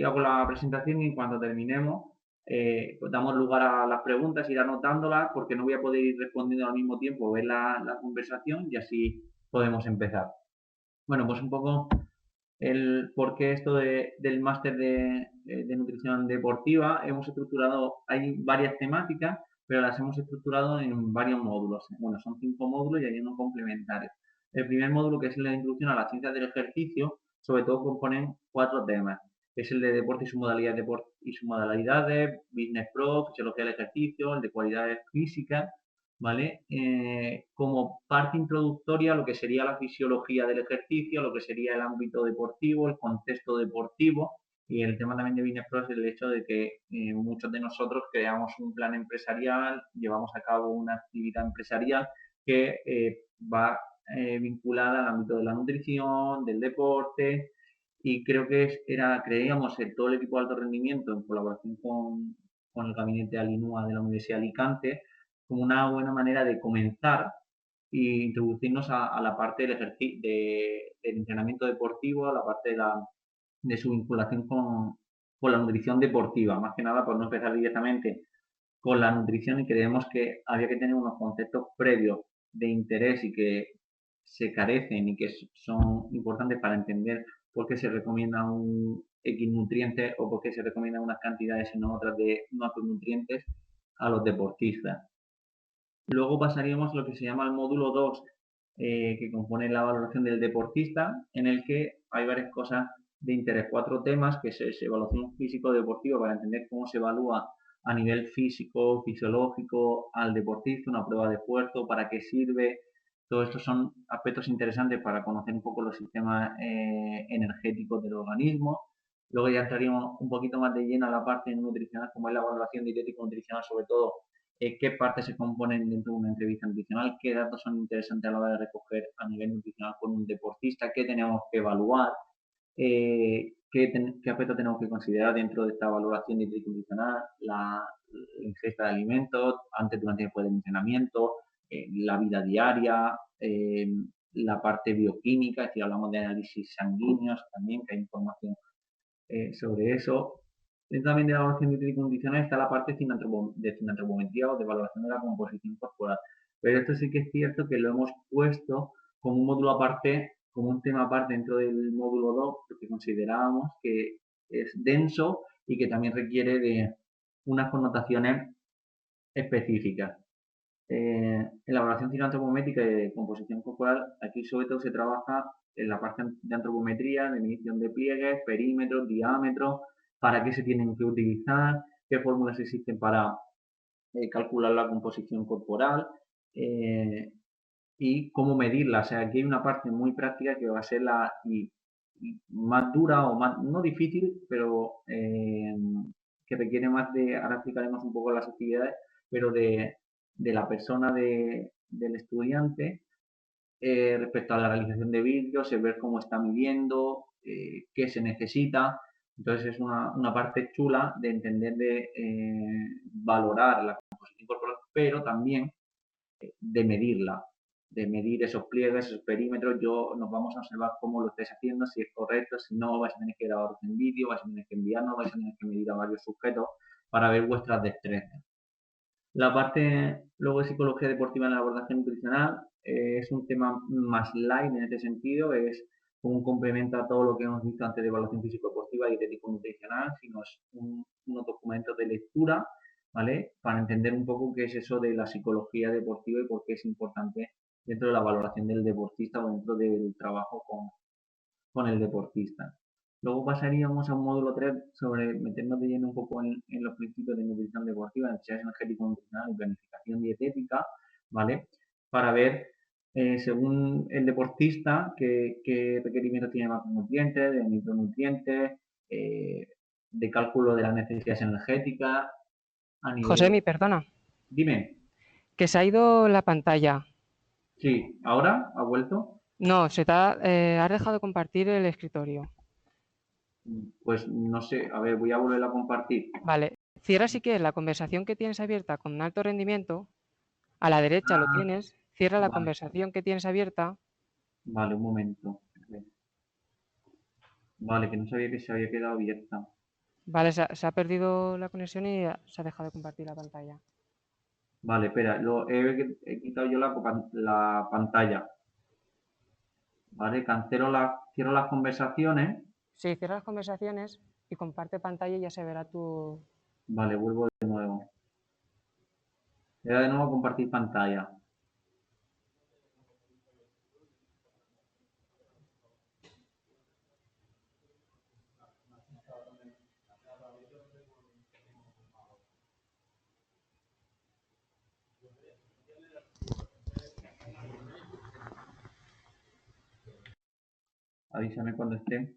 hago la presentación y cuando terminemos, pues damos lugar a las preguntas, ir anotándolas, porque no voy a poder ir respondiendo al mismo tiempo, ver la conversación y así podemos empezar. Bueno, pues un poco el por qué esto del máster de nutrición deportiva. Hemos estructurado, hay varias temáticas, pero las hemos estructurado en varios módulos. Bueno, son 5 módulos y hay uno complementario. El primer módulo, que es la introducción a las ciencias del ejercicio, sobre todo componen 4 temas. Es el de deporte y su modalidad, deporte y sus modalidades, Business Pro, fisiología del ejercicio, el de cualidades físicas, ¿vale? Como parte introductoria a lo que sería la fisiología del ejercicio, lo que sería el ámbito deportivo, el contexto deportivo, y el tema también de Business Pro es el hecho de que muchos de nosotros creamos un plan empresarial, llevamos a cabo una actividad empresarial que va vinculada al ámbito de la nutrición, del deporte, y creo que creíamos todo el equipo de alto rendimiento en colaboración con el gabinete Alinúa de la Universidad de Alicante, como una buena manera de comenzar e introducirnos a la parte del entrenamiento deportivo, a la parte de su vinculación con la nutrición deportiva, más que nada por no empezar directamente con la nutrición, y creemos que había que tener unos conceptos previos de interés y que se carecen y que son importantes para entender por qué se recomienda un X nutriente o por qué se recomiendan unas cantidades y no otras de macronutrientes a los deportistas. Luego pasaríamos a lo que se llama el módulo 2, que compone la valoración del deportista, en el que hay varias cosas de interés, 4 temas, que es evaluación físico-deportiva para entender cómo se evalúa a nivel físico, fisiológico al deportista, una prueba de esfuerzo, para qué sirve. Todo esto son aspectos interesantes para conocer un poco los sistemas energéticos del organismo. Luego ya entraríamos un poquito más de lleno a la parte nutricional, como es la valoración dietético-nutricional, sobre todo qué partes se componen dentro de una entrevista nutricional, qué datos son interesantes a la hora de recoger a nivel nutricional con un deportista, qué tenemos que evaluar, qué aspectos tenemos que considerar dentro de esta valoración nutricional, la ingesta de alimentos, antes, durante y después del entrenamiento, la vida diaria, la parte bioquímica, es decir, hablamos de análisis sanguíneos también, que hay información sobre eso. Dentro también de la evaluación nutricional está la parte de cineantropometría o de valoración de la composición corporal. Pero esto sí que es cierto que lo hemos puesto como un módulo aparte, como un tema aparte dentro del módulo 2, porque considerábamos que es denso y que también requiere de unas connotaciones específicas. En la evaluación cineantropométrica y de composición corporal, aquí sobre todo se trabaja en la parte de antropometría, de medición de pliegues, perímetros, diámetros, para qué se tienen que utilizar, qué fórmulas existen para calcular la composición corporal y cómo medirla. O sea, aquí hay una parte muy práctica que va a ser y más dura o más, no difícil, pero que requiere más de, ahora explicaremos un poco las actividades, pero de la persona del estudiante respecto a la realización de vídeos, el ver cómo está midiendo, qué se necesita. Entonces es una parte chula de entender, de valorar la composición corporal, pero también de medirla, de medir esos pliegues, esos perímetros. Nos vamos a observar cómo lo estés haciendo, si es correcto, si no, vais a tener que grabar en vídeo, vais a tener que enviarnos, vais a tener que medir a varios sujetos para ver vuestras destrezas. La parte luego de psicología deportiva en la abordaje nutricional es un tema más light en este sentido, es como un complemento a todo lo que hemos visto antes de evaluación físico-deportiva y dietético-nutricional, sino es unos documentos de lectura, ¿vale? Para entender un poco qué es eso de la psicología deportiva y por qué es importante dentro de la valoración del deportista o dentro del trabajo con el deportista. Luego pasaríamos a un módulo 3 sobre meternos de lleno un poco en los principios de nutrición deportiva, necesidades energético-nutricional y planificación dietética, ¿vale? Para ver, según el deportista, qué requerimientos tiene de macronutrientes, de micronutrientes, de cálculo de las necesidades energéticas a nivel... Josemi, perdona, Dime, que se ha ido la pantalla. sí, ¿ahora ha vuelto? No, has dejado de compartir el escritorio. Pues no sé, a ver, voy a volver a compartir. Vale, cierra si quieres la conversación que tienes abierta con alto rendimiento. A la derecha lo Ah, tienes. Cierra la vale, conversación que tienes abierta. vale, un momento. Vale, que no sabía que se había quedado abierta. Vale, se ha perdido la conexión y se ha dejado de compartir la pantalla. Vale, espera, he quitado yo la pantalla. Vale, cierro las conversaciones. Sí, cierra las conversaciones y comparte pantalla y ya se verá tu... Vale, vuelvo de nuevo. Le doy de nuevo a compartir pantalla. Avísame cuando esté.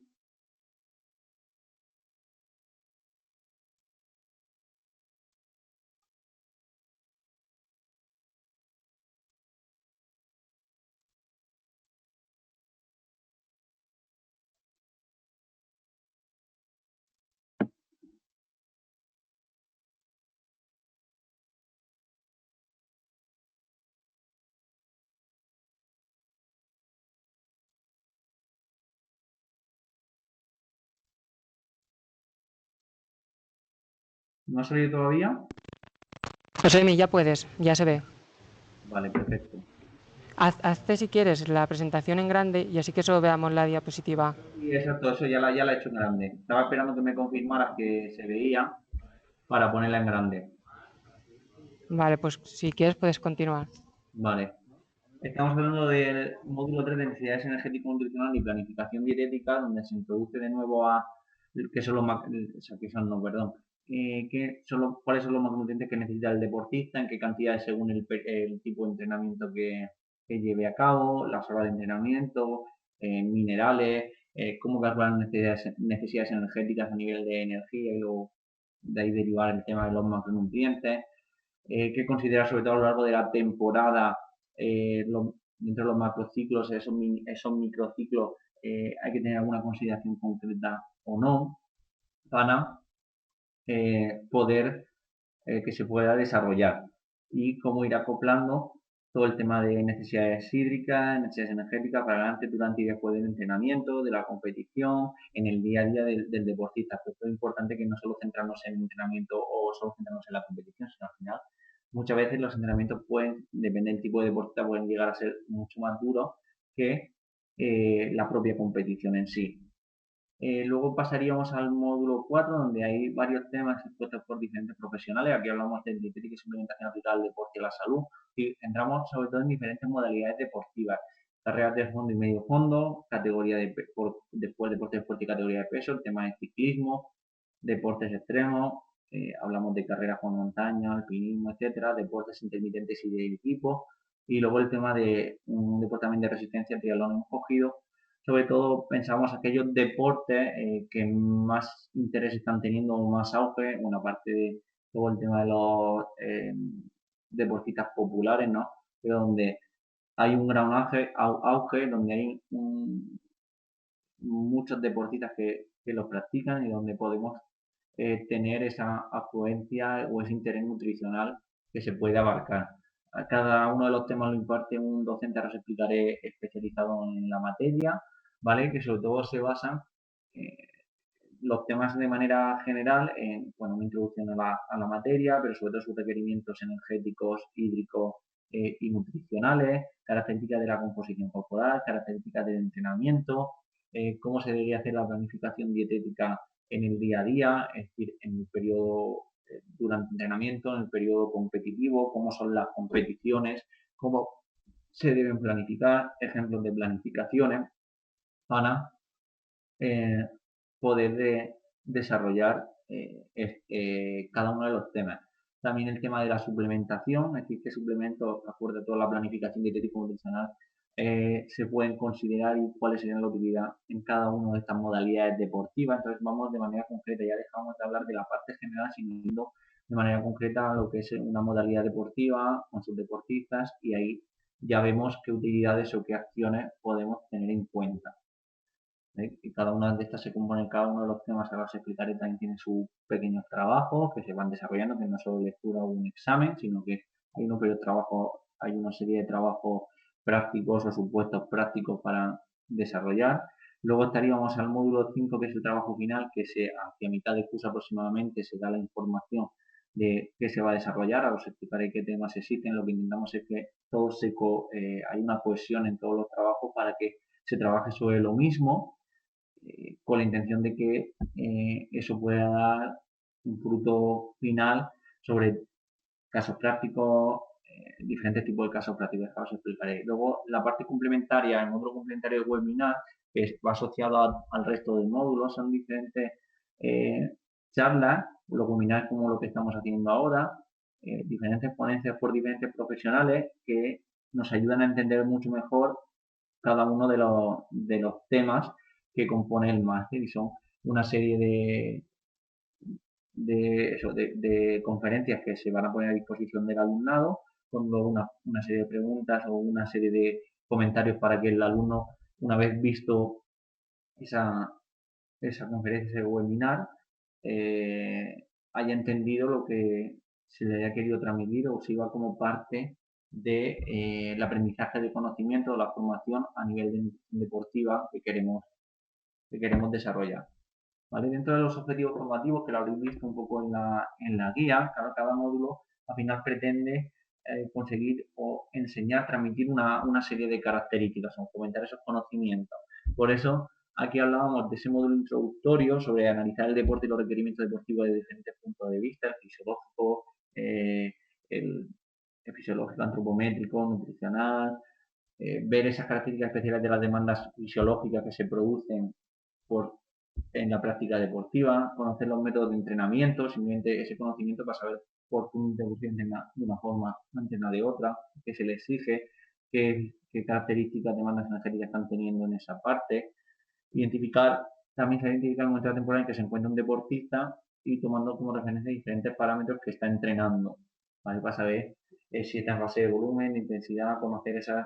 ¿No ha salido todavía? Josemi, ya puedes, ya se ve. Vale, perfecto. Hazte si quieres la presentación en grande y así que solo veamos la diapositiva. Sí, exacto, eso ya la he hecho en grande. Estaba esperando que me confirmaras que se veía para ponerla en grande. Vale, pues si quieres puedes continuar. Vale. Estamos hablando del módulo 3 de necesidades energético-nutricional y planificación dietética, donde se introduce de nuevo a que son los o sea, que son, no, perdón, cuáles son los macronutrientes que necesita el deportista, en qué cantidades según el tipo de entrenamiento que lleve a cabo, las horas de entrenamiento, minerales, cómo calcular necesidades energéticas a nivel de energía y luego de ahí derivar el tema de los macronutrientes, qué considerar sobre todo a lo largo de la temporada dentro de los macrociclos, esos microciclos, hay que tener alguna consideración concreta o no para poder que se pueda desarrollar y cómo ir acoplando todo el tema de necesidades hídricas, necesidades energéticas para antes, durante y después del entrenamiento, de la competición, en el día a día del deportista. Pero es importante que no solo centrarnos en el entrenamiento o solo centrarnos en la competición, sino al final muchas veces los entrenamientos pueden, depende del tipo de deportista, pueden llegar a ser mucho más duros que la propia competición en sí. Luego pasaríamos al módulo 4, donde hay varios temas expuestos por diferentes profesionales. Aquí hablamos de dietética y suplementación aplicada al deporte y a la salud. Y centramos sobre todo en diferentes modalidades deportivas. Carreras de fondo y medio fondo, categoría después deporte de fuerte y categoría de peso, el tema de ciclismo, deportes extremos, hablamos de carreras con montaña, alpinismo, etcétera, deportes intermitentes y de equipo. Y luego el tema de un deporte también de resistencia, triatlón cogido. Sobre todo pensamos aquellos deportes que más interés están teniendo o más auge, una parte de todo el tema de los deportistas populares, ¿no? Pero donde hay un gran auge donde hay muchos deportistas que los practican y donde podemos tener esa afluencia o ese interés nutricional que se puede abarcar. A cada uno de los temas lo imparte un docente, ahora os explicaré, especializado en la materia, ¿vale? Que sobre todo se basan eh, los temas de manera general en, bueno, una introducción a la materia, pero sobre todo sus requerimientos energéticos, hídricos y nutricionales, características de la composición corporal, características del entrenamiento, cómo se debería hacer la planificación dietética en el día a día, es decir, en el periodo durante entrenamiento, en el periodo competitivo, cómo son las competiciones, cómo se deben planificar, ejemplos de planificaciones para eh, poder desarrollar cada uno de los temas. También el tema de la suplementación, es decir, qué suplementos, acuerdo a toda la planificación dietético-nutricional, se pueden considerar y cuáles serían la utilidad en cada una de estas modalidades deportivas. Entonces vamos de manera concreta, ya dejamos de hablar de la parte general, sino yendo de manera concreta a lo que es una modalidad deportiva con sus deportistas y ahí ya vemos qué utilidades o qué acciones podemos tener en cuenta. Y cada una de estas se compone, cada uno de los temas que ahora os explicaré también tiene sus pequeños trabajos que se van desarrollando, que no solo lectura o un examen, sino que hay unos periodos de trabajo, hay una serie de trabajos prácticos o supuestos prácticos para desarrollar. Luego estaríamos al módulo 5, que es el trabajo final, que hacia mitad de curso aproximadamente se da la información de qué se va a desarrollar. Ahora os explicaré qué temas existen. Lo que intentamos es que hay una cohesión en todos los trabajos para que se trabaje sobre lo mismo, con la intención de que eso pueda dar un fruto final sobre casos prácticos, diferentes tipos de casos prácticos, que os explicaré. Luego, la parte complementaria, el módulo complementario del webinar, que va asociado al resto del módulo, son diferentes charlas, los webinars como lo que estamos haciendo ahora, diferentes ponencias por diferentes profesionales que nos ayudan a entender mucho mejor cada uno de los temas que compone el máster, y son una serie de conferencias que se van a poner a disposición del alumnado, con luego una serie de preguntas o una serie de comentarios para que el alumno, una vez visto esa, esa conferencia, ese webinar, haya entendido lo que se le haya querido transmitir o sirva como parte del aprendizaje de conocimiento o la formación a nivel de deportiva que queremos desarrollar. ¿Vale? Dentro de los objetivos formativos, que lo habréis visto un poco en la guía, cada módulo al final pretende conseguir o enseñar, transmitir una serie de características o fomentar esos conocimientos. Por eso, aquí hablábamos de ese módulo introductorio sobre analizar el deporte y los requerimientos deportivos de diferentes puntos de vista, el fisiológico, eh, el, el fisiológico, antropométrico, nutricional, ver esas características especiales de las demandas fisiológicas que se producen por en la práctica deportiva, conocer los métodos de entrenamiento, simplemente ese conocimiento para saber por qué un deportista entrena de una forma, no entrena de otra, qué se le exige, qué características, demandas energéticas están teniendo en esa parte. También se identifica el momento de la temporada en que se encuentra un deportista y tomando como referencia diferentes parámetros que está entrenando, ¿vale? Para saber si está en fase de volumen, intensidad,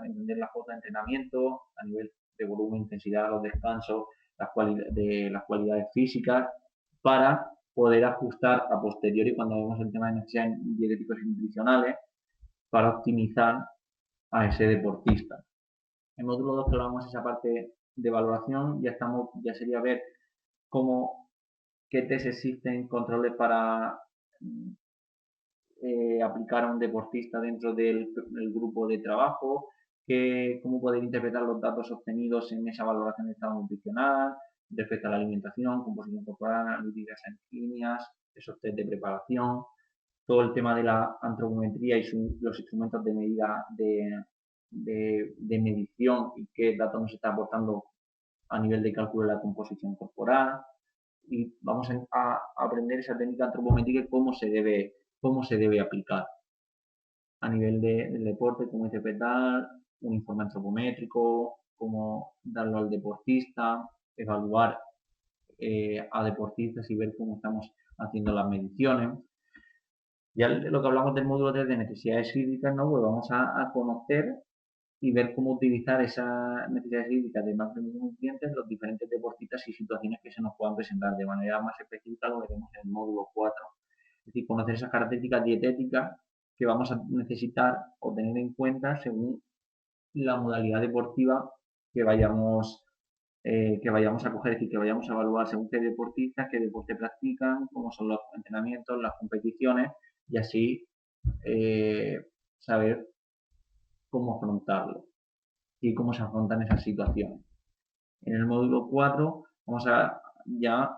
entender la foto de entrenamiento a nivel de volumen, intensidad, los descansos, las cualidades físicas, para poder ajustar a posteriori cuando vemos el tema de necesidades dietéticos y nutricionales para optimizar a ese deportista. En módulo 2 hablamos esa parte de valoración, ya sería ver cómo, qué test existen, controles para aplicar a un deportista dentro del grupo de trabajo, cómo poder interpretar los datos obtenidos en esa valoración de estado nutricional, respecto a la alimentación, composición corporal, analíticas sanguíneas, esos test de preparación, todo el tema de la antropometría y los instrumentos de medida de medición y qué datos nos está aportando a nivel de cálculo de la composición corporal. Y vamos a aprender esa técnica antropométrica y cómo se debe aplicar a nivel del deporte, cómo interpretar un informe antropométrico, cómo darlo al deportista, evaluar a deportistas y ver cómo estamos haciendo las mediciones. Ya lo que hablamos del módulo 3 de necesidades hídricas, ¿no? Pues vamos a conocer y ver cómo utilizar esas necesidades hídricas de macronutrientes los diferentes deportistas y situaciones que se nos puedan presentar. De manera más específica lo veremos en el módulo 4. Es decir, conocer esas características dietéticas que vamos a necesitar o tener en cuenta según la modalidad deportiva que vayamos, que vayamos a coger, es decir, que vayamos a evaluar según qué deportistas, qué deporte practican, cómo son los entrenamientos, las competiciones, y así saber cómo afrontarlo y cómo se afrontan esas situaciones. En el módulo 4 vamos a ya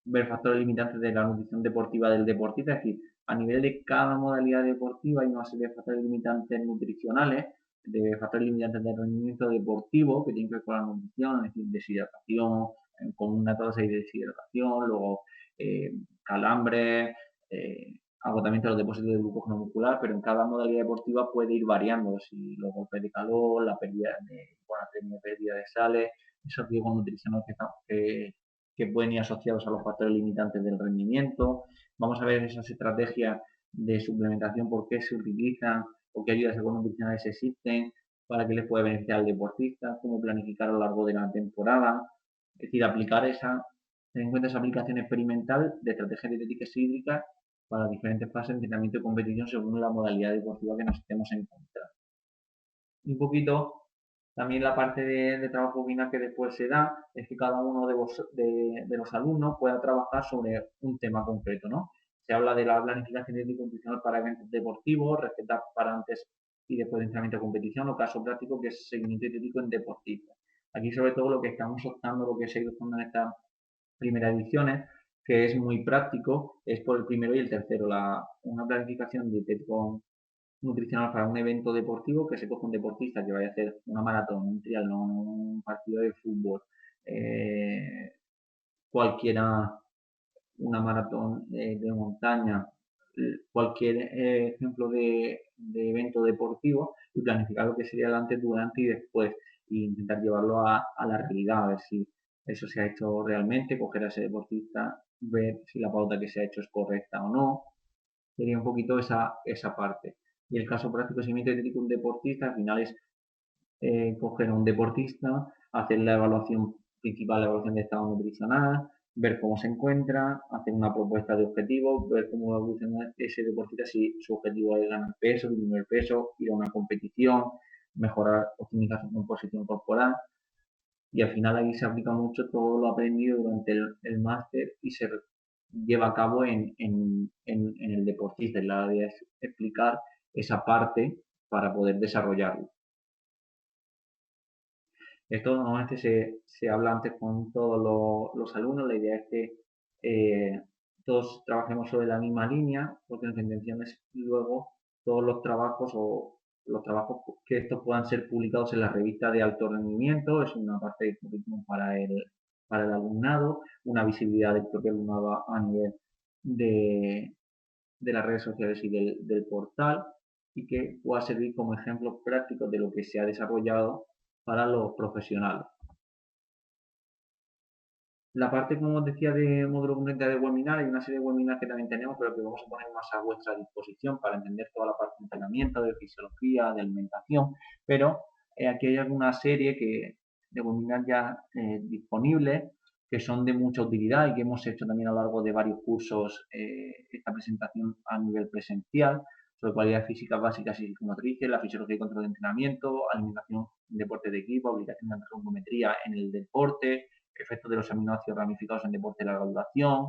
ver factores limitantes de la nutrición deportiva del deportista, es decir, a nivel de cada modalidad deportiva hay una serie de factores limitantes nutricionales, de factores limitantes de rendimiento deportivo que tienen que ver con la nutrición, es decir, deshidratación, con una tasa de deshidratación, luego calambres, agotamiento de los depósitos de glucógeno muscular, pero en cada modalidad deportiva puede ir variando, si los golpes de calor, la pérdida de sales, esos riesgos nutricionales que pueden ir asociados a los factores limitantes del rendimiento. Vamos a ver esas estrategias de suplementación, por qué se utilizan o qué ayudas nutricionales existen, para qué les puede beneficiar al deportista, cómo planificar a lo largo de la temporada. Es decir, tener en cuenta esa aplicación experimental de estrategias dietéticas y hídricas para diferentes fases de entrenamiento y competición según la modalidad deportiva que nos estemos encontrando. Un poquito También la parte de trabajo final que después se da es que cada uno de los alumnos pueda trabajar sobre un tema concreto, ¿no? Se habla de la planificación técnico-nutricional para eventos deportivos, respetar para antes y después de entrenamiento de competición, o caso práctico que es seguimiento técnico en deportistas. Aquí sobre todo lo que estamos optando, lo que se ha ido en estas primeras ediciones, que es muy práctico, es por el primero y el tercero, una planificación dietético nutricional para un evento deportivo, que se coge un deportista que vaya a hacer una maratón, un triatlón, un partido de fútbol, cualquiera, una maratón de montaña, cualquier ejemplo de evento deportivo, y planificar lo que sería el antes, durante y después, e intentar llevarlo a la realidad, a ver si eso se ha hecho realmente, coger a ese deportista, ver si la pauta que se ha hecho es correcta o no. Sería un poquito esa parte. Y el caso práctico de seguimiento de un deportista, al final es coger a un deportista, hacer la evaluación principal, la evaluación de estado nutricional, ver cómo se encuentra, hacer una propuesta de objetivos, ver cómo va a evolucionar ese deportista, si su objetivo es ganar peso, disminuir peso, ir a una competición, mejorar, optimizar su composición corporal. Y al final ahí se aplica mucho todo lo aprendido durante el máster y se lleva a cabo en el deportista. Y la idea es explicar esa parte para poder desarrollarlo. Esto normalmente se habla antes con todos los alumnos. La idea es que todos trabajemos sobre la misma línea, porque nuestra intención es luego todos los trabajos o los trabajos que estos puedan ser publicados en la revista de alto rendimiento. Es una parte del currículum para el alumnado, una visibilidad del propio alumnado a nivel de, de las redes sociales y del portal, y que pueda servir como ejemplo práctico de lo que se ha desarrollado para los profesionales. La parte, como os decía, de módulo complementario de webinar, hay una serie de webinars que también tenemos, pero que vamos a poner más a vuestra disposición para entender toda la parte de entrenamiento, de fisiología, de alimentación, pero aquí hay alguna serie de webinars ya disponibles que son de mucha utilidad y que hemos hecho también a lo largo de varios cursos esta presentación a nivel presencial sobre cualidades físicas básicas y psicomotrices, la fisiología y control de entrenamiento, alimentación, deporte de equipo, aplicación de ergometría en el deporte, efectos de los aminoácidos ramificados en deporte de larga duración,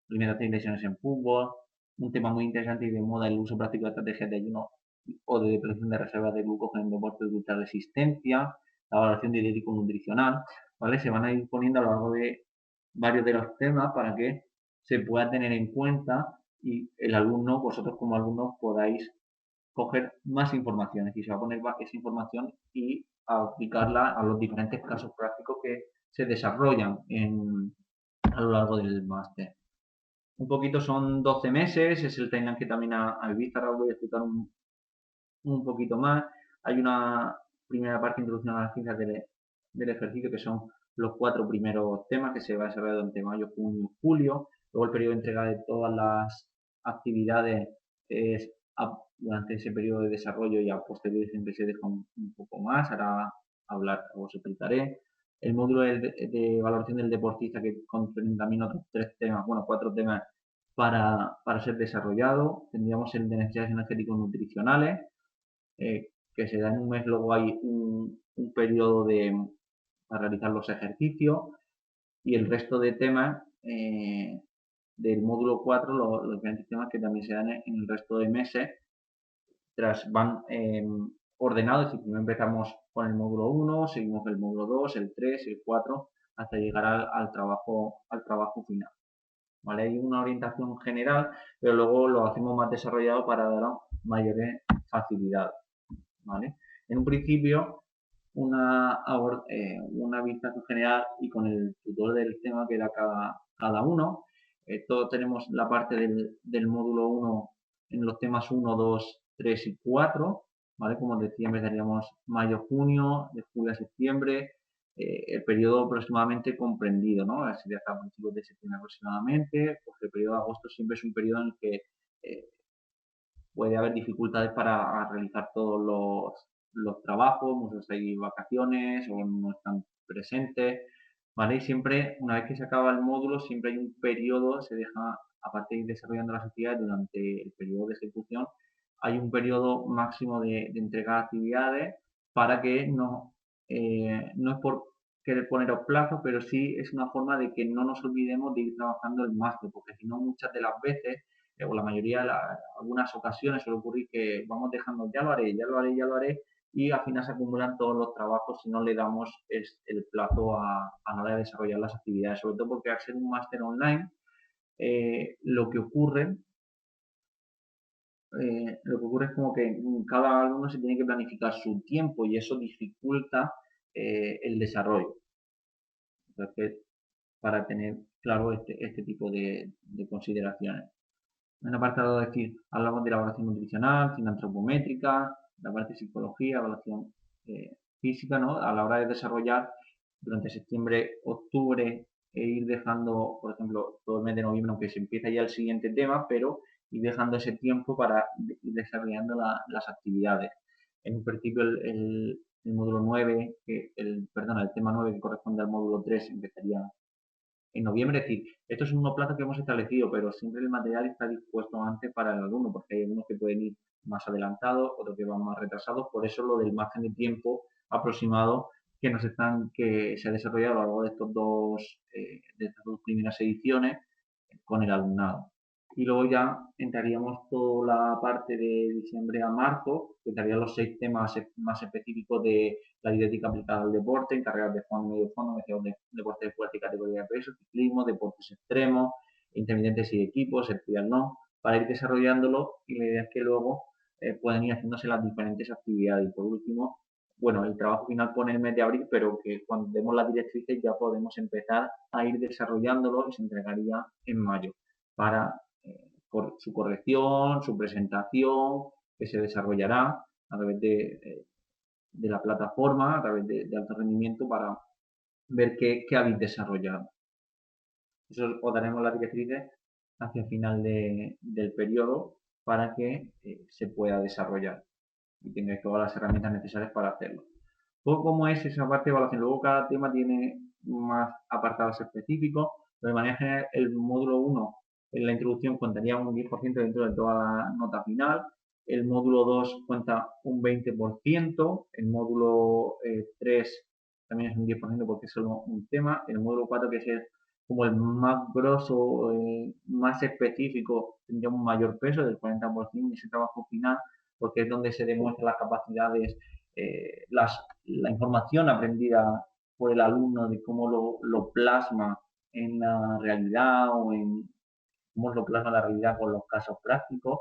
limitación y lesiones en fútbol, un tema muy interesante y de moda el uso práctico de estrategias de ayuno o de depresión de reservas de glucógeno en deporte de ultra resistencia, la valoración dietético nutricional, ¿vale? Se van a ir poniendo a lo largo de varios de los temas para que se pueda tener en cuenta y el alumno, vosotros como alumnos, podáis coger más informaciones y se va a poner esa información y aplicarla a los diferentes casos prácticos que se desarrollan a lo largo del máster. Un poquito son 12 meses, es el timeline que también habéis visto, ahora os voy a explicar un poquito más. Hay una primera parte de introducción a las ciencias del ejercicio, que son los 4 primeros temas que se va a desarrollar durante mayo, junio y julio. Luego el periodo de entrega de todas las actividades es durante ese periodo de desarrollo y a posteriori siempre se deja un poco más. Ahora os explicaré. El módulo de valoración del deportista, que comprende también otros 3 temas, bueno, 4 temas para ser desarrollado. Tendríamos el de necesidades energéticos nutricionales, que se da en un mes, luego hay un periodo para realizar los ejercicios, y el resto de temas del módulo 4, los diferentes temas que también se dan en el resto de meses, van ordenados, es decir, primero empezamos con el módulo 1, seguimos el módulo 2, el 3, el 4, hasta llegar al trabajo final. ¿Vale? Hay una orientación general, pero luego lo hacemos más desarrollado para dar mayores facilidades. ¿Vale? En un principio, una vistazo general y con el tutor del tema que da cada uno. Todos tenemos la parte del módulo 1 en los temas 1, 2, 3 y 4. ¿Vale? Como os decía, empezaríamos mayo-junio, de julio a septiembre, el periodo aproximadamente comprendido, ¿no? Sería hasta principios de septiembre aproximadamente, porque el periodo de agosto siempre es un periodo en el que puede haber dificultades para realizar todos los trabajos, muchos hay vacaciones o no están presentes, ¿vale? Y siempre, una vez que se acaba el módulo, siempre hay un periodo, se deja, aparte de ir desarrollando las actividades durante el periodo de ejecución, hay un periodo máximo de entrega de actividades para que no no es por querer poneros plazos, pero sí es una forma de que no nos olvidemos de ir trabajando el máster, porque si no muchas de las veces, o la mayoría, algunas ocasiones suele ocurrir que vamos dejando, ya lo haré, ya lo haré, ya lo haré, y al final se acumulan todos los trabajos si no le damos el plazo a la hora de desarrollar las actividades, sobre todo porque al ser un máster online, lo que ocurre es como que cada alumno se tiene que planificar su tiempo y eso dificulta el desarrollo. Entonces, para tener claro este tipo de consideraciones. En el apartado de decir, hablamos de la evaluación nutricional, ciencia antropométrica, la parte de psicología, evaluación física, ¿no? A la hora de desarrollar durante septiembre, octubre, e ir dejando, por ejemplo, todo el mes de noviembre, aunque se empieza ya el siguiente tema, pero ir dejando ese tiempo para ir desarrollando las actividades. En un principio, el módulo 9, el tema 9 que corresponde al módulo 3 empezaría en noviembre. Es decir, estos son unos plazos que hemos establecido, pero siempre el material está dispuesto antes para el alumno, porque hay algunos que pueden ir más adelantados, otros que van más retrasados. Por eso lo del margen de tiempo aproximado que se ha desarrollado a lo largo de estas dos primeras ediciones con el alumnado. Y luego ya entraríamos toda la parte de diciembre a marzo, que estarían los 6 temas más específicos de la dietética aplicada al deporte, en carreras de fondo, medio fondo, deporte de fuerza y categoría de peso, ciclismo, deportes extremos, intermitentes y equipos, el no, para ir desarrollándolo, y la idea es que luego puedan ir haciéndose las diferentes actividades. Y por último, bueno, el trabajo final pone el mes de abril, pero que cuando demos las directrices ya podemos empezar a ir desarrollándolo y se entregaría en mayo para su corrección, su presentación, que se desarrollará a través de la plataforma, a través de alto rendimiento, para ver qué habéis desarrollado. Eso os daremos las directrices hacia el final del periodo para que se pueda desarrollar y tengáis todas las herramientas necesarias para hacerlo. Todo como es esa parte de evaluación. Luego cada tema tiene más apartados específicos, pero de manera general el módulo 1 en la introducción contaría un 10% dentro de toda la nota final, el módulo 2 cuenta un 20%, el módulo 3 también es un 10% porque es solo un tema, el módulo 4 que es como el más grosso, más específico, tendría un mayor peso del 40% en ese trabajo final, porque es donde se demuestran las capacidades, la información aprendida por el alumno de cómo lo plasma en la realidad o en cómo lo plasma la realidad con los casos prácticos,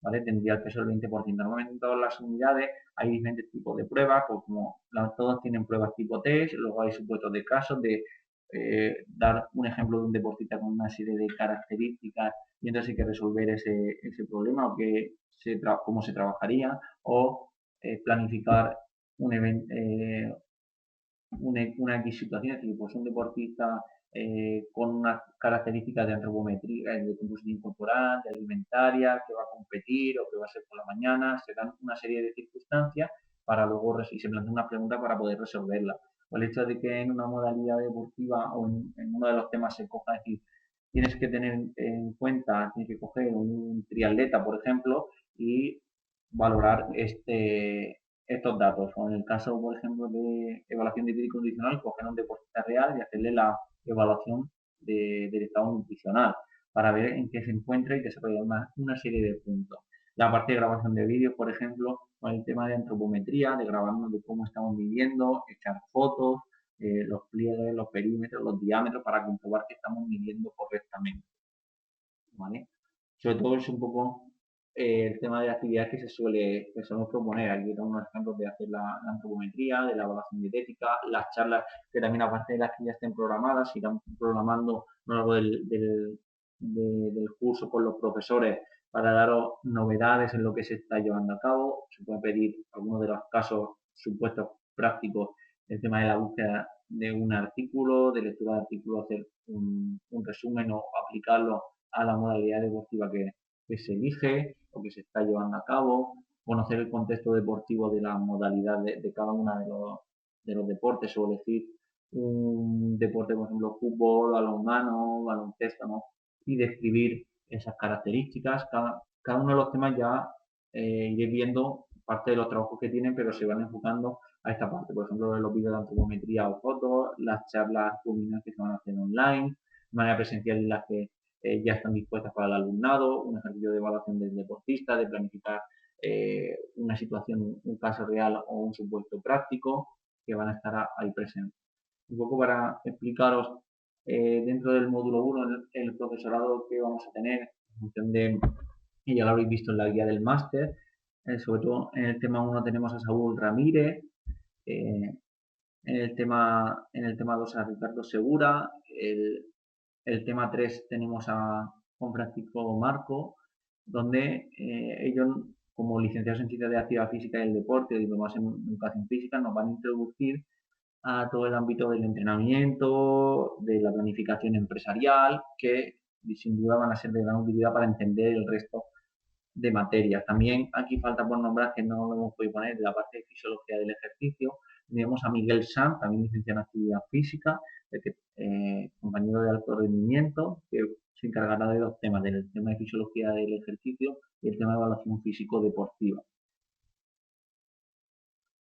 ¿vale? Tendría el peso del 20%. Normalmente en todas las unidades hay diferentes tipos de pruebas, pues como todos tienen pruebas tipo test, luego hay supuestos de casos de dar un ejemplo de un deportista con una serie de características y entonces hay que resolver ese problema o cómo se trabajaría o planificar un evento, una X situación, es decir, pues un deportista con unas características de antropometría, de composición corporal, de alimentaria, que va a competir o que va a ser por la mañana, se dan una serie de circunstancias para luego, y se plantea una pregunta para poder resolverla. O el hecho de que en una modalidad deportiva o en uno de los temas se coja, es decir, tienes que tener en cuenta, tienes que coger un triatleta, por ejemplo, y valorar estos datos. O en el caso, por ejemplo, de evaluación dietética nutricional, coger a un deportista real y hacerle la evaluación del estado nutricional para ver en qué se encuentra y desarrollar una serie de puntos. La parte de grabación de vídeos, por ejemplo, con el tema de antropometría, de grabarnos de cómo estamos midiendo, echar fotos, los pliegues, los perímetros, los diámetros para comprobar que estamos midiendo correctamente. ¿Vale? Sobre todo es un poco el tema de actividades que solemos proponer. Aquí tengo unos ejemplos de hacer la antropometría, de la evaluación dietética, las charlas que también aparte de las que ya estén programadas, irán programando a lo largo del curso con los profesores para daros novedades en lo que se está llevando a cabo. Se puede pedir algunos de los casos supuestos prácticos, el tema de la búsqueda de un artículo, de lectura de artículo, hacer un resumen o aplicarlo a la modalidad deportiva que se elige o que se está llevando a cabo, conocer el contexto deportivo de la modalidad de cada uno de los deportes o elegir un deporte, por ejemplo, fútbol, balonmano, baloncesto, ¿no? Y describir esas características. Cada uno de los temas ya iré viendo parte de los trabajos que tienen, pero se van enfocando a esta parte. Por ejemplo, los vídeos de antropometría o fotos, las charlas fulminantes que se van a hacer online, de manera presencial en las que ya están dispuestas para el alumnado, un ejercicio de evaluación del deportista, de planificar una situación, un caso real o un supuesto práctico que van a estar ahí presentes. Un poco para explicaros dentro del módulo 1 el profesorado que vamos a tener en función de, y ya lo habéis visto en la guía del máster, sobre todo en el tema 1 tenemos a Saúl Ramírez, en el tema 2 a Ricardo Segura, el tema 3 tenemos a Juan Francisco Marco, donde ellos, como licenciados en Ciencias de la Actividad Física y el Deporte, diplomados en Educación Física, nos van a introducir a todo el ámbito del entrenamiento, de la planificación empresarial, que sin duda van a ser de gran utilidad para entender el resto de materias. También aquí falta por nombrar, que no lo hemos podido poner, de la parte de fisiología del ejercicio. Tenemos a Miguel Sanz, también licenciado en actividad física, compañero de alto rendimiento, que se encargará de dos temas, del tema de fisiología del ejercicio y el tema de evaluación físico-deportiva.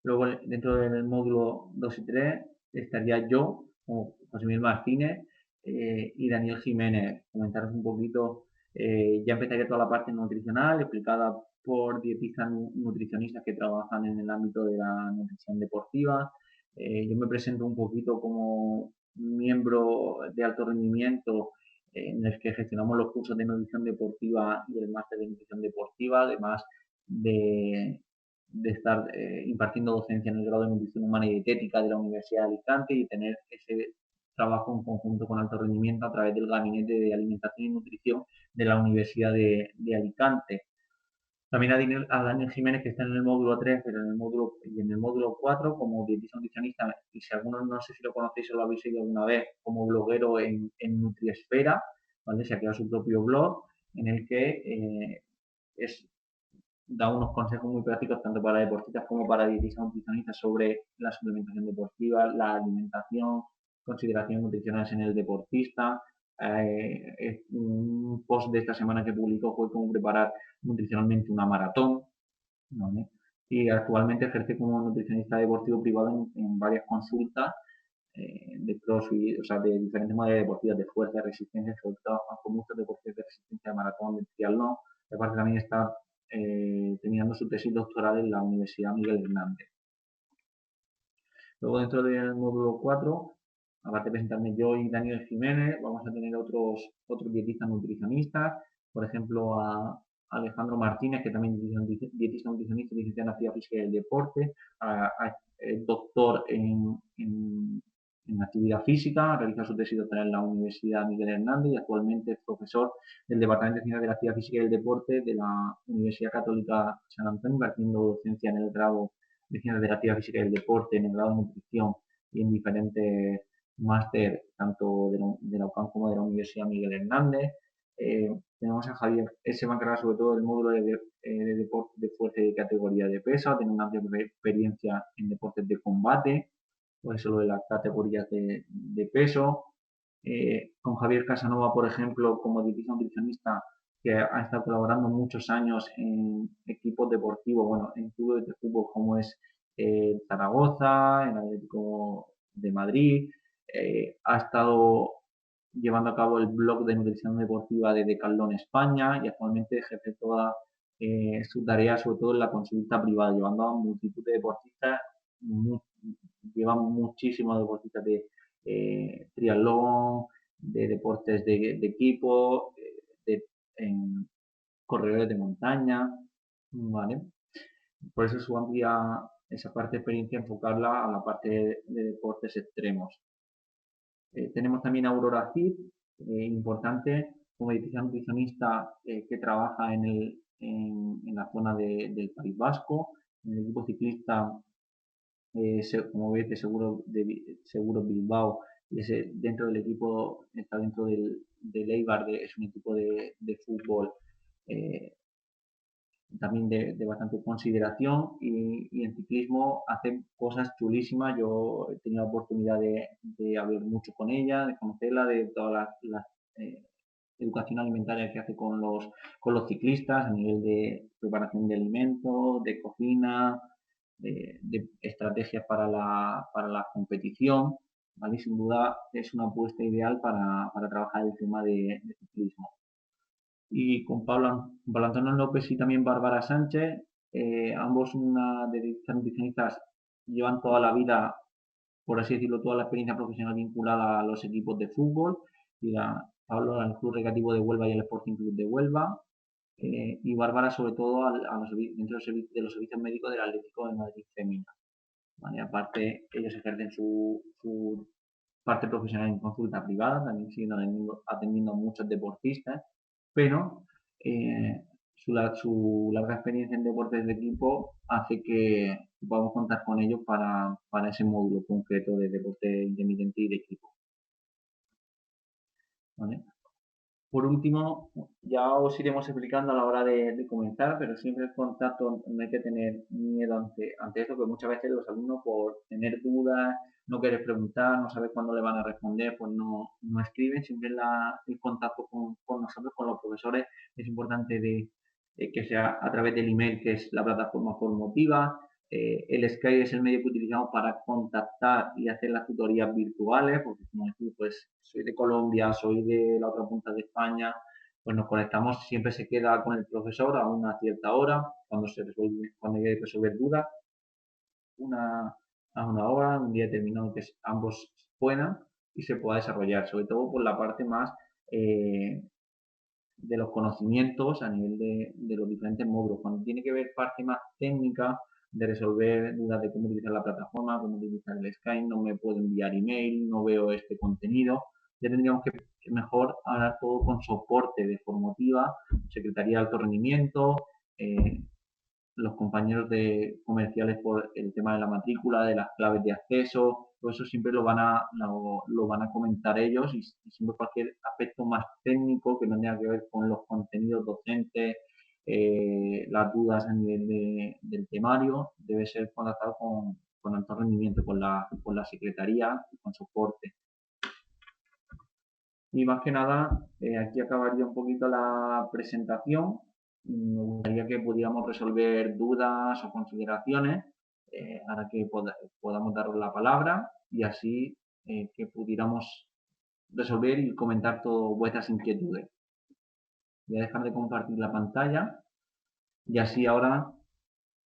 Luego, dentro del módulo 2 y 3, estaría yo, como José Miguel Martínez, y Daniel Jiménez. Comentaros un poquito, ya empezaría toda la parte nutricional, explicada por dietistas nutricionistas que trabajan en el ámbito de la nutrición deportiva. Yo me presento un poquito como miembro de alto rendimiento en el que gestionamos los cursos de nutrición deportiva y el máster de nutrición deportiva, además de estar impartiendo docencia en el grado de nutrición humana y dietética de la Universidad de Alicante y tener ese trabajo en conjunto con alto rendimiento a través del Gabinete de Alimentación y Nutrición de la Universidad de Alicante. También a Daniel Jiménez, que está en el módulo 3, pero en el módulo 4 como dietista nutricionista, y si algunos no sé si lo conocéis o lo habéis oído alguna vez, como bloguero en Nutriesfera, ¿vale? Se ha creado su propio blog en el que es da unos consejos muy prácticos tanto para deportistas como para dietistas nutricionistas sobre la suplementación deportiva, la alimentación, consideraciones nutricionales en el deportista. Un post de esta semana que publicó fue cómo preparar nutricionalmente una maratón, ¿vale? Y actualmente ejerce como nutricionista deportivo privado en varias consultas de crossfit, o sea, de diferentes modalidades deportivas de fuerza, de resistencia, sobre todo con muchos deportes de resistencia de maratón, de triatlón. Y aparte también está terminando su tesis doctoral en la Universidad Miguel Hernández. Luego dentro del módulo 4, aparte de presentarme yo y Daniel Jiménez, vamos a tener otros dietistas nutricionistas, por ejemplo a Alejandro Martínez, que también es dietista nutricionista, licenciado en actividad física y el deporte, doctor en actividad física, realiza su tesis doctoral en la Universidad Miguel Hernández y actualmente es profesor del Departamento de Ciencias de la Actividad Física y el Deporte de la Universidad Católica San Antonio, impartiendo docencia en el grado de Ciencias de la Actividad Física y el Deporte, en el grado de Nutrición y en diferentes máster, tanto de la UCAM como de la Universidad Miguel Hernández. Tenemos a Javier, se va a encargar sobre todo del módulo de deporte de fuerza y de categoría de peso, tiene una amplia experiencia en deportes de combate, por eso lo de las categorías de peso. Con Javier Casanova, por ejemplo, como dietista nutricionista, que ha estado colaborando muchos años en equipos deportivos, bueno, en clubes de fútbol como es Zaragoza, en Atlético de Madrid, ha estado llevando a cabo el blog de nutrición deportiva de Decathlon España y actualmente ejerce toda su tarea, sobre todo en la consulta privada, llevando a multitud de deportistas, lleva muchísimos deportistas de triatlón, de deportes de equipo, en corredores de montaña, ¿vale? Por eso su amplia, esa parte de experiencia, enfocarla a la parte de deportes extremos. Tenemos también a Aurora Cid, importante, como dietista nutricionista que trabaja en la zona del País Vasco, en el equipo ciclista, como veis, Seguro Bilbao, y dentro del equipo, está dentro del Eibar, es un equipo de fútbol también de bastante consideración y en ciclismo hace cosas chulísimas. Yo he tenido la oportunidad de hablar mucho con ella, de conocerla, de toda la educación alimentaria que hace con los ciclistas a nivel de preparación de alimentos, de cocina, de estrategias para la competición, ¿vale? Sin duda es una apuesta ideal para trabajar el tema de ciclismo. Y con Pablo Antonio López y también Bárbara Sánchez, ambos una de estas nutricionistas llevan toda la vida, por así decirlo, toda la experiencia profesional vinculada a los equipos de fútbol. Y Pablo al Club Recreativo de Huelva y al Sporting Club de Huelva, y Bárbara sobre todo dentro de los servicios médicos del Atlético de Madrid Femina. ¿Vale? Aparte, ellos ejercen su parte profesional en consulta privada, también siguen atendiendo a muchos deportistas, pero su larga experiencia en deportes de equipo hace que podamos contar con ellos para ese módulo concreto de deporte intermitente y de equipo. ¿Vale? Por último, ya os iremos explicando a la hora de comenzar, pero siempre el contacto, no hay que tener miedo ante eso, porque muchas veces los alumnos por tener dudas, no querer preguntar, no saber cuándo le van a responder, pues no escriben. Siempre el contacto con nosotros, con los profesores, es importante que sea a través del email, que es la plataforma formativa. El Skype es el medio que utilizamos para contactar y hacer las tutorías virtuales, porque como decís, pues soy de Colombia, soy de la otra punta de España, pues nos conectamos, siempre se queda con el profesor a una cierta hora, cuando hay que resolver dudas, a una hora, un día determinado que ambos puedan y se pueda desarrollar, sobre todo por la parte más de los conocimientos a nivel de los diferentes módulos. Cuando tiene que ver parte más técnica, de resolver dudas de cómo utilizar la plataforma, cómo utilizar el Skype, no me puedo enviar email, no veo este contenido, ya tendríamos que mejor hablar todo con soporte de formativa, Secretaría de Alto Rendimiento, los compañeros de comerciales por el tema de la matrícula, de las claves de acceso, todo eso siempre lo van a comentar ellos, y siempre cualquier aspecto más técnico que no tenga que ver con los contenidos docentes, las dudas a nivel del temario, debe ser contactado con alto rendimiento, con la secretaría y con soporte. Y más que nada, aquí acabaría un poquito la presentación. Me gustaría que pudiéramos resolver dudas o consideraciones, ahora que podamos daros la palabra, y así que pudiéramos resolver y comentar todas vuestras inquietudes. Voy a dejar de compartir la pantalla y así ahora,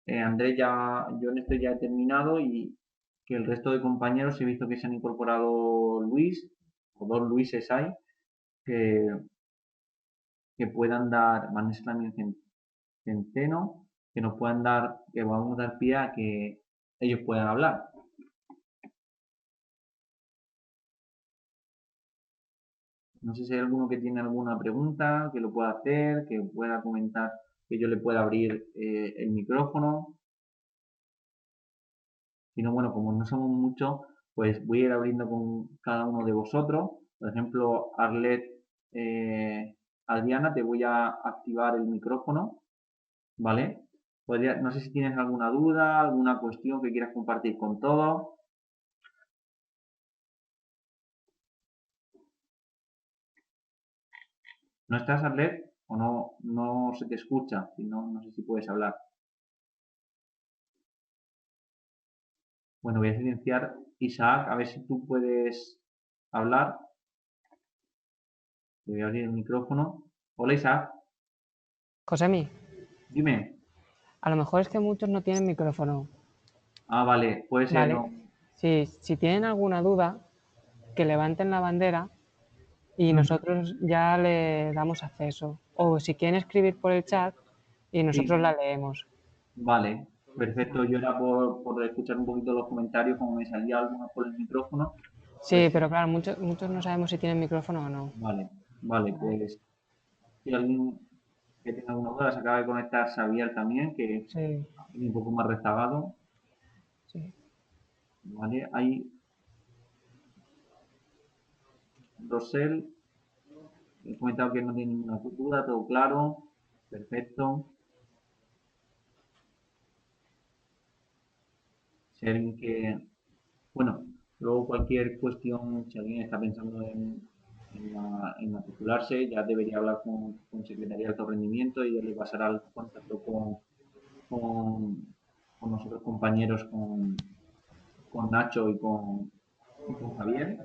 Andrés, yo en esto ya he terminado, y que el resto de compañeros, he visto que se han incorporado Luis, o dos Luises hay, que puedan dar, Vanessa también Centeno, que nos puedan dar, que vamos a dar pie a que ellos puedan hablar. No sé si hay alguno que tiene alguna pregunta, que lo pueda hacer, que pueda comentar, que yo le pueda abrir el micrófono. Si no, bueno, como no somos muchos, pues voy a ir abriendo con cada uno de vosotros. Por ejemplo, Arlet, Adriana, te voy a activar el micrófono, ¿vale? No sé si tienes alguna duda, alguna cuestión que quieras compartir con todos. ¿No estás, Arlet? ¿O no se te escucha? Si no sé si puedes hablar. Bueno, voy a silenciar Isaac, a ver si tú puedes hablar. Te voy a abrir el micrófono. Hola, Isaac. Josemi, Dime. a lo mejor es que muchos no tienen micrófono, Ah, vale, puede ser, ¿vale? no. Si tienen alguna duda, que levanten la bandera y nosotros ya le damos acceso. O si quieren escribir por el chat y nosotros Sí, la leemos. vale, perfecto. Yo era por escuchar un poquito los comentarios, como me salía alguno por el micrófono. Sí, Pues pero claro, muchos no sabemos si tienen micrófono o no. vale, pues si alguien que tenga alguna duda se acaba de conectar, Xavier también, que es Sí, un poco más rezagado. sí. Vale, hay Rosel, he comentado que no tiene ninguna duda, todo claro. Perfecto. Si alguien bueno, luego cualquier cuestión, si alguien está pensando en matricularse, ya debería hablar con Secretaría de Alto Rendimiento y ya le pasará el contacto con nosotros compañeros, con Nacho y con Javier.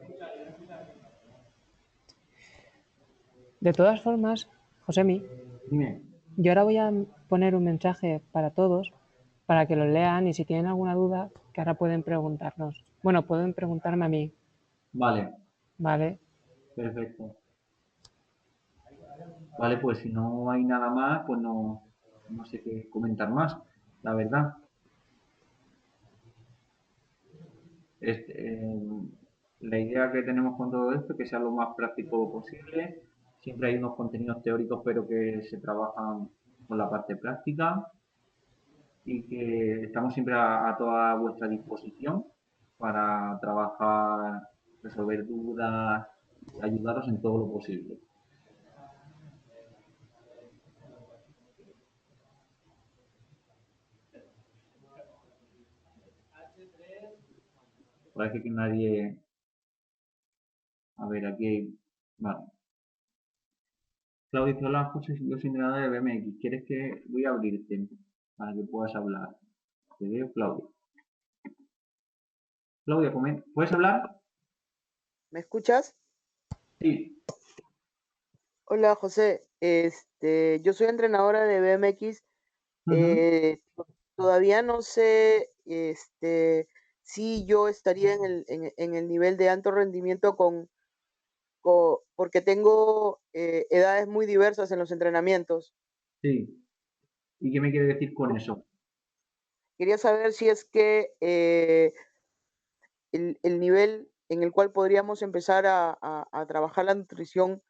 De todas formas, Josemi, Dime. yo ahora voy a poner un mensaje para todos para que lo lean y si tienen alguna duda, que ahora pueden preguntarnos. Bueno, pueden preguntarme a mí, Vale, ¿vale? perfecto. Vale, pues si no hay nada más, pues no sé qué comentar más, la verdad. Este, la idea que tenemos con todo esto es que sea lo más práctico posible. Siempre hay unos contenidos teóricos, pero que se trabajan con la parte práctica y que estamos siempre a toda vuestra disposición para trabajar, resolver dudas y ayudaros en todo lo posible. Parece que nadie... A ver, aquí hay... Vale. Claudio, hola, José, yo soy entrenador de BMX. ¿Quieres que voy a abrirte para que puedas hablar? Te veo, Claudio. Claudia, ¿puedes hablar? ¿Me escuchas? Sí. Hola, José. Yo soy entrenadora de BMX. Ujú. Todavía no sé, si yo estaría en el nivel de alto rendimiento porque tengo edades muy diversas en los entrenamientos. Sí. ¿Y qué me quiere decir con eso? Quería saber si es que el nivel en el cual podríamos empezar a trabajar la nutrición,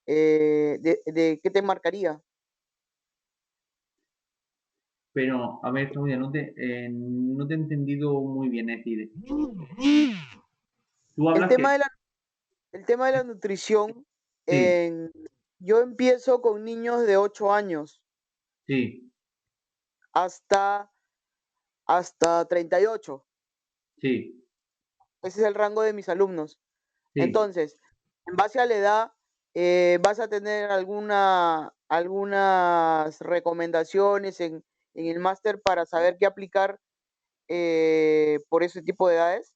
de qué te marcaría. Pero, a ver, Claudia, no te he entendido muy bien. Es decir, tú El hablas que... tema de la El tema de la nutrición, Sí, en- yo empiezo con niños de 8 años sí, hasta, hasta 38. sí, Ese es el rango de mis alumnos. sí. Entonces, en base a la edad, vas a tener algunas recomendaciones en el máster para saber qué aplicar por ese tipo de edades.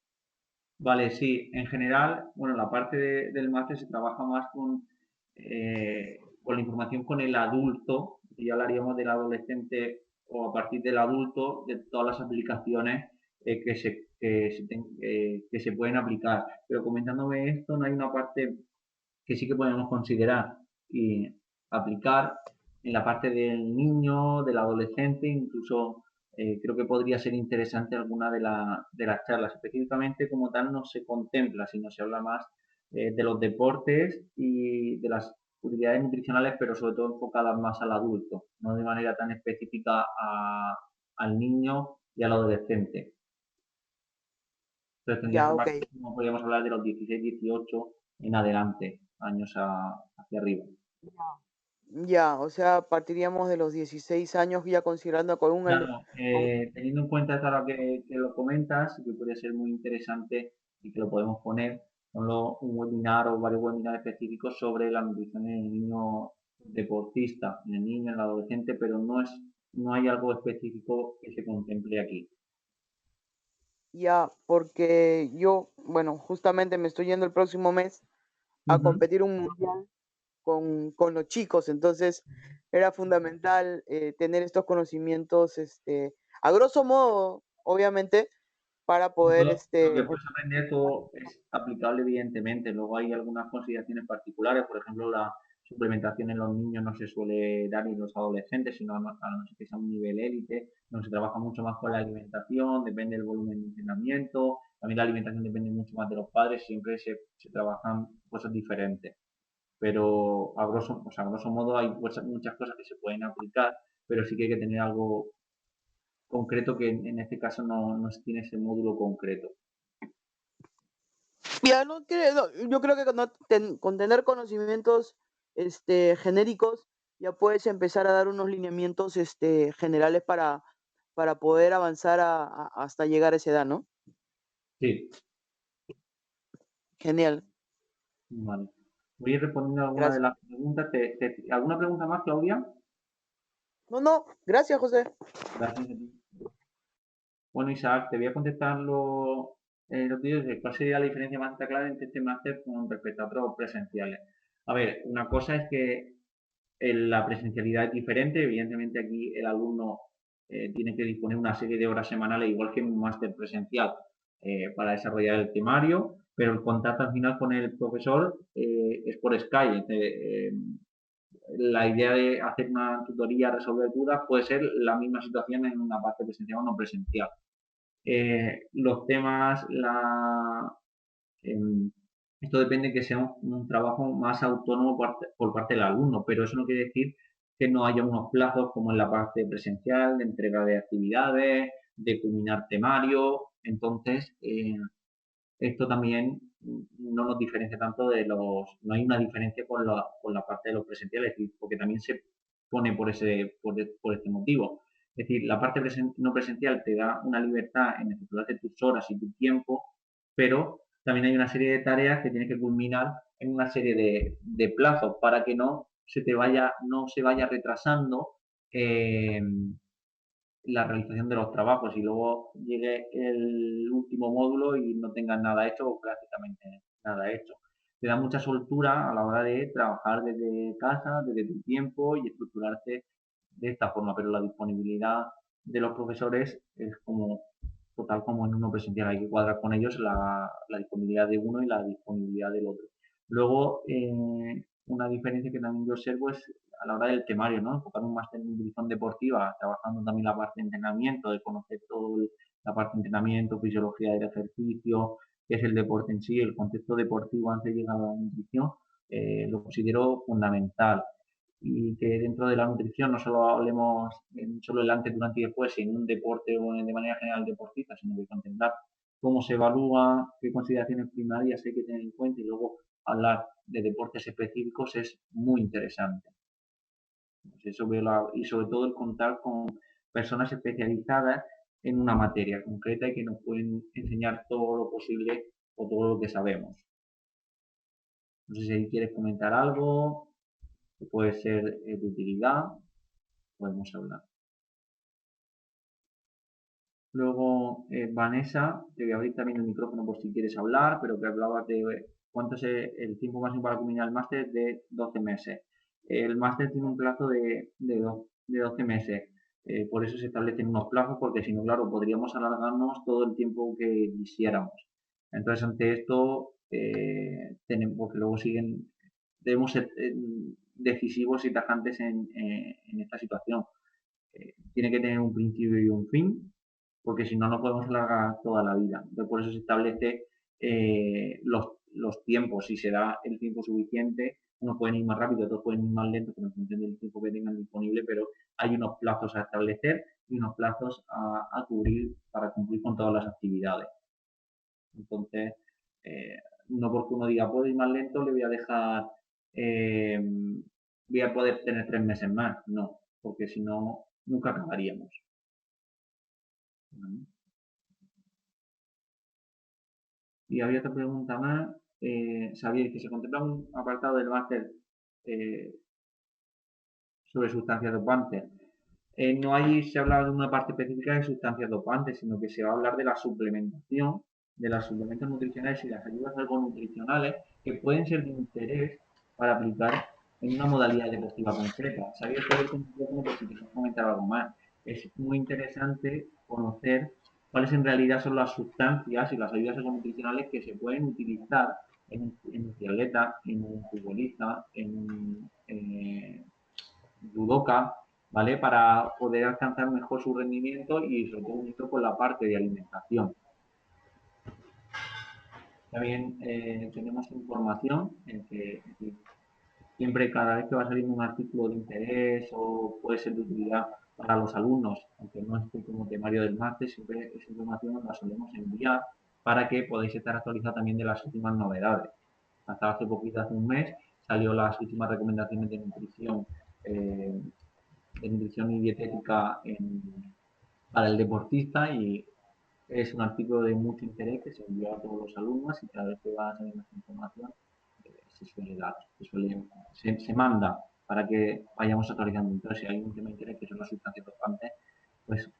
Vale, sí. En general, bueno, la parte del máster se trabaja más con la información con el adulto, y ya hablaríamos del adolescente o a partir del adulto, de todas las aplicaciones que se pueden aplicar. Pero comentándome esto, no hay una parte que sí que podemos considerar y aplicar en la parte del niño, del adolescente, incluso creo que podría ser interesante alguna de las charlas. Específicamente como tal no se contempla, sino se habla más de los deportes y de las utilidades nutricionales, pero sobre todo enfocadas más al adulto, no de manera tan específica al niño y al adolescente. Entonces tendría Ya, que ok. partir, como podríamos hablar de los 16, 18 en adelante, años hacia arriba. Ya, o sea, partiríamos de los 16 años ya considerando con Claro, con- teniendo en cuenta esto ahora que lo comentas, que podría ser muy interesante y que lo podemos poner, un webinar o varios webinars específicos sobre la nutrición en el niño deportista, en el niño, en el adolescente, pero no hay algo específico que se contemple aquí. Ya, porque yo, bueno, justamente me estoy yendo el próximo mes a Ujú. competir un mundial con los chicos, entonces era fundamental tener estos conocimientos, a grosso modo, obviamente, para poder, Lo que puedes aprender todo es aplicable, evidentemente. Luego hay algunas consideraciones particulares, por ejemplo, la suplementación en los niños no se suele dar en los adolescentes, sino a no ser que sea un nivel élite, donde se trabaja mucho más con la alimentación, depende del volumen de entrenamiento, también la alimentación depende mucho más de los padres, siempre se trabajan cosas diferentes. Pero a grosso modo hay muchas cosas que se pueden aplicar, pero sí que hay que tener algo concreto que en este caso no se tiene ese módulo concreto. ya yo creo que con tener conocimientos genéricos ya puedes empezar a dar unos lineamientos generales para poder avanzar hasta llegar a esa edad, ¿no? Sí, Genial. vale. Voy a ir respondiendo a alguna de Gracias. las preguntas. ¿Alguna pregunta más, Claudia? No, no, gracias, José. Gracias a ti. Bueno, Isaac, te voy a contestar los vídeos de cuál sería la diferencia más clara entre este máster con respecto a otros presenciales. A ver, una cosa es que la presencialidad es diferente. Evidentemente aquí el alumno tiene que disponer una serie de horas semanales, igual que en un máster presencial, para desarrollar el temario, pero el contacto al final con el profesor es por Skype. La idea de hacer una tutoría, resolver dudas, puede ser la misma situación en una parte presencial o no presencial. Los temas, em, esto depende de que sea un trabajo más autónomo por parte del alumno, pero eso no quiere decir que no haya unos plazos como en la parte presencial, de entrega de actividades, de culminar temario. Entonces, esto también no nos diferencia tanto no hay una diferencia con la parte de los presenciales, es decir, porque también se pone por este motivo. Es decir, la parte no presencial te da una libertad en efectuar tus horas y tu tiempo, pero también hay una serie de tareas que tienes que culminar en una serie de plazos para que no se vaya retrasando eh, la realización de los trabajos y luego llegue el último módulo y no tengas nada hecho o prácticamente nada hecho. Te da mucha soltura a la hora de trabajar desde casa, desde tu tiempo y estructurarte de esta forma, pero la disponibilidad de los profesores es como total como en uno presencial. Hay que cuadrar con ellos la disponibilidad de uno y la disponibilidad del otro. Luego, una diferencia que también yo observo es a la hora del temario, ¿no? Enfocar un máster en nutrición deportiva, trabajando también la parte de entrenamiento, de conocer toda la parte de entrenamiento, fisiología del ejercicio, qué es el deporte en sí, el concepto deportivo antes de llegar a la nutrición, lo considero fundamental. Y que dentro de la nutrición no solo hablemos solo el antes, durante y después, en un deporte o de manera general deportista, sino que contemplar cómo se evalúa, qué consideraciones primarias hay que tener en cuenta y luego hablar de deportes específicos es muy interesante. Pues eso y sobre todo el contar con personas especializadas en una materia concreta y que nos pueden enseñar todo lo posible o todo lo que sabemos. No sé si quieres comentar algo que puede ser de utilidad, podemos hablar. Luego, Vanessa, te voy a abrir también el micrófono por si quieres hablar, pero que hablabas de cuánto es el tiempo máximo para culminar el máster de 12 meses. El máster tiene un plazo de 12 meses. Por eso se establecen unos plazos, porque si no, claro, podríamos alargarnos todo el tiempo que quisiéramos. Entonces, ante esto, porque luego debemos ser decisivos y tajantes en esta situación. Tiene que tener un principio y un fin, porque si no, no podemos alargar toda la vida. Entonces, por eso se establece los tiempos. Si se da el tiempo suficiente, unos pueden ir más rápido, otros pueden ir más lento, pero en función del tiempo que tengan disponible, pero hay unos plazos a establecer y unos plazos a cubrir para cumplir con todas las actividades. Entonces, no porque uno diga, puedo ir más lento, le voy a dejar, voy a poder tener 3 meses más. No, porque si no, nunca acabaríamos. ¿Vale? Y había otra pregunta más. ¿Sabíais que se contempla un apartado del máster eh, sobre sustancias dopantes? No hay se habla de una parte específica de sustancias dopantes, sino que se va a hablar de la suplementación, de los suplementos nutricionales y las ayudas nutricionales que pueden ser de interés para aplicar en una modalidad deportiva concreta. ¿Sabíais que por si queréis comentar algo más? Es muy interesante conocer cuáles en realidad son las sustancias y las ayudas nutricionales que se pueden utilizar en un triatleta, en un futbolista, en un judoka, ¿vale? Para poder alcanzar mejor su rendimiento y sobre todo esto con la parte de alimentación. También tenemos información en que siempre cada vez que va saliendo un artículo de interés o puede ser de utilidad para los alumnos, aunque no esté como temario del máster, siempre esa información la solemos enviar para que podáis estar actualizados también de las últimas novedades. Hasta hace poquito, hace un mes, salió las últimas recomendaciones de nutrición y dietética para el deportista y es un artículo de mucho interés que se envió a todos los alumnos y cada vez que va a salir más información se suele dar, se manda para que vayamos actualizando. Entonces, si hay un tema de interés que son las sustancias dopantes, pues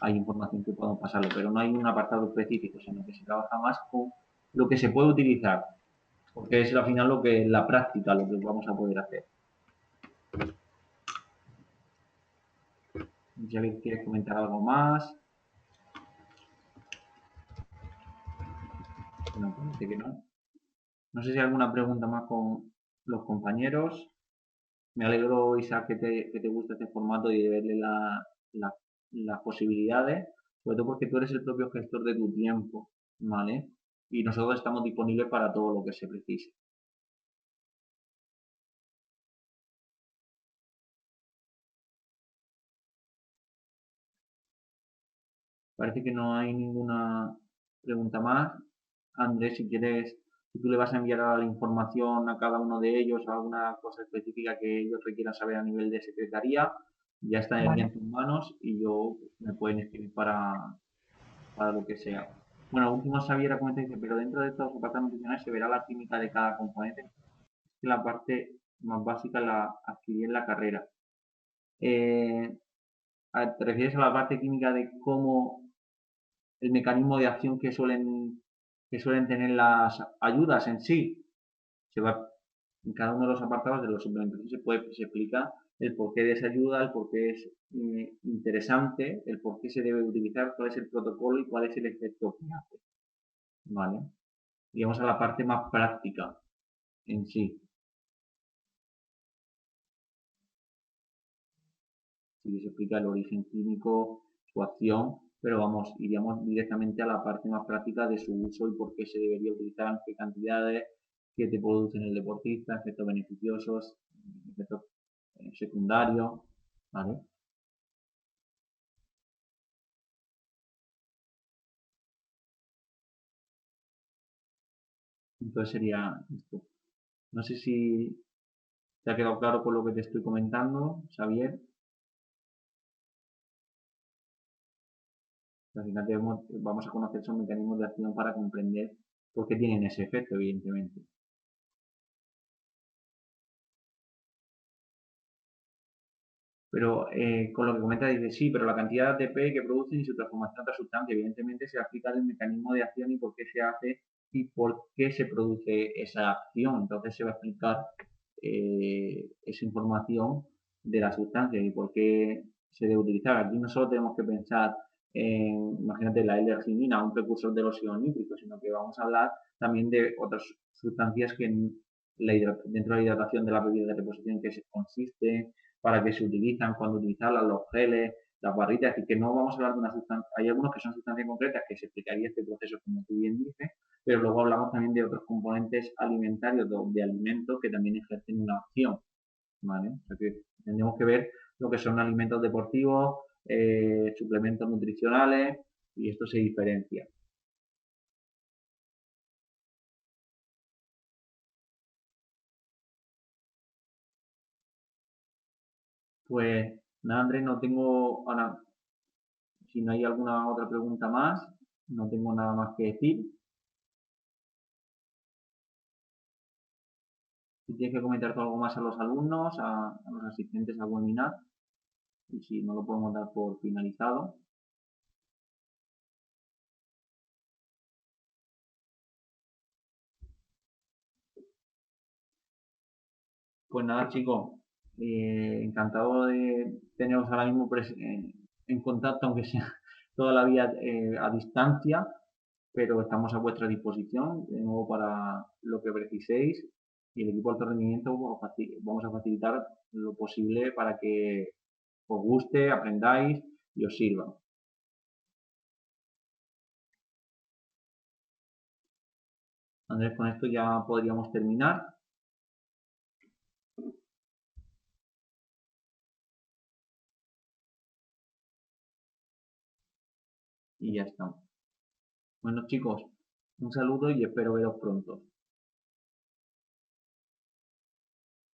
hay información que podemos pasarle, pero no hay un apartado específico, sino que se trabaja más con lo que se puede utilizar, porque es al final la práctica lo que vamos a poder hacer. Si alguien quiere comentar algo más. No, parece que no. No sé si hay alguna pregunta más con los compañeros. Me alegro, Isaac, que te guste este formato y de verle las posibilidades, sobre todo porque tú eres el propio gestor de tu tiempo, ¿vale? Y nosotros estamos disponibles para todo lo que se precise. Parece que no hay ninguna pregunta más. Andrés, si quieres, si tú le vas a enviar la información a cada uno de ellos, alguna cosa específica que ellos requieran saber a nivel de secretaría, ya está Vale. en tus manos y yo me pueden escribir para lo que sea. Bueno, último Xavier comenta dice, pero dentro de estos apartados nutricionales se verá la química de cada componente. La parte más básica la adquirí en la carrera. ¿Te refieres a la parte química de cómo el mecanismo de acción que suelen tener las ayudas en sí? Se va en cada uno de los apartados de los suplementos se explica el porqué de esa ayuda, el porqué es interesante, el por qué se debe utilizar, cuál es el protocolo y cuál es el efecto que hace. ¿Vale? Y vamos a la parte más práctica en sí. Sí, se explica el origen químico, su acción, pero vamos, iríamos directamente a la parte más práctica de su uso y por qué se debería utilizar, en qué cantidades, qué te producen el deportista, efectos beneficiosos, efectos secundarios, ¿vale? Entonces sería esto. No sé si te ha quedado claro con lo que te estoy comentando, Xavier. Al final vamos a conocer esos mecanismos de acción para comprender por qué tienen ese efecto, evidentemente. Pero con lo que comenta dice, sí, pero la cantidad de ATP que producen y su transformación a otra sustancia, evidentemente se aplica el mecanismo de acción y por qué se hace y por qué se produce esa acción. Entonces se va a explicar esa información de la sustancia y por qué se debe utilizar. Aquí no solo tenemos que pensar en, imagínate, la L-arginina, un precursor de los iones nítricos, sino que vamos a hablar también de otras sustancias que dentro de la hidratación de la bebida de reposición que se consiste, para qué se utilizan, cuándo utilizarlas, los geles, las barritas, es decir, que no vamos a hablar de una sustancia, hay algunos que son sustancias concretas que se explicaría este proceso como tú bien dices, pero luego hablamos también de otros componentes alimentarios, de alimentos que también ejercen una acción, ¿vale? O sea que tendremos que ver lo que son alimentos deportivos, suplementos nutricionales, y esto se diferencia. Pues nada, Andrés, no tengo, ahora, si no hay alguna otra pregunta más, no tengo nada más que decir. Si tienes que comentar algo más a los alumnos, a los asistentes al webinar, y si no lo podemos dar por finalizado. Pues nada, chicos, encantado de teneros ahora mismo en contacto, aunque sea toda la vida a distancia, pero estamos a vuestra disposición de nuevo para lo que preciséis y el equipo de alto rendimiento vamos a facilitar lo posible para que os guste, aprendáis y os sirva. Andrés, con esto ya podríamos terminar. Y ya está. Bueno, chicos, un saludo y espero veros pronto.